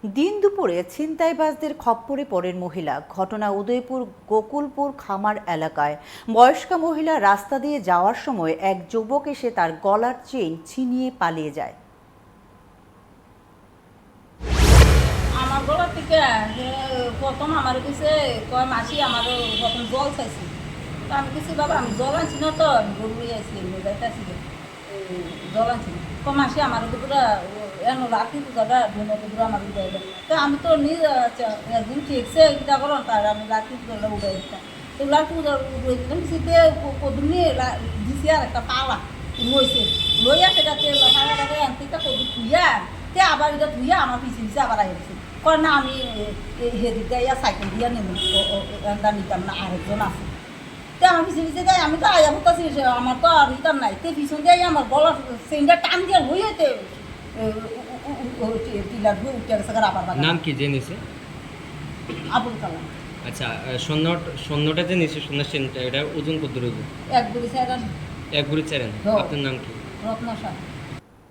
দিন দুপুরে ছিনতাইবাজদের খপ্পরে পড়েন মহিলা। ঘটনা উদয়পুর গোকুলপুর খামার এলাকায়। বয়স্কা মহিলা রাস্তা দিয়ে যাওয়ার সময় এক যুবক এসে তার গলার চেইন ছিনিয়ে পালিয়ে যায়। আমার গলা থেকে প্রথম আমার কাছে কয় মাসি আমার প্রথম জল চাইছি। তো আমি কিছু বাবা আমি জল আনছি না, তো আমি গরু আইছি যাইতেছি জল আনছি মাসি আমার দুপুরা এনো রাত্রি পূজাটা দুপুরা আমার উঠে তো আমি তো নিজে একদিন ঠিকছে এটা করো তার আমি রাত্রি পূজাটা উঠে দিতাম। তো রাত্রি পূজা উঠে দিতাম শীতে কদুম নিয়ে দিছি আর একটা পাওয়া লইছে লইয়া সেটাতে পাওয়াটাকে আনতে কদুম থুইয়া তে আবার এটা ধুইয়া আমার পিছিয়ে পিছিয়ে আবার আইছি কয় না আমি হেদিতে ইয়া সাইকেল দিয়া নেব নিতাম না, আরেকজন আছে তে আমার পিছিয়ে পিছিয়ে দেয়। আমি তো আয়া বলতেছি আমার তো আর হিতাম নাই তে পিছন দিয়ে আমার গলার সেন্টার টান দিয়ে হইতে টিলার ধুয়ে উঠে গেছে আবার। নাম কি জেনেছে? আবুল কালাম। আচ্ছা, সৈন্যটা যে নিছে সন্ন্যাস এটা ওজন কত রইব? এক বুড়ি স্যার এক বুড়ি চারেন। আপনার নাম কি? রত্না শাহ।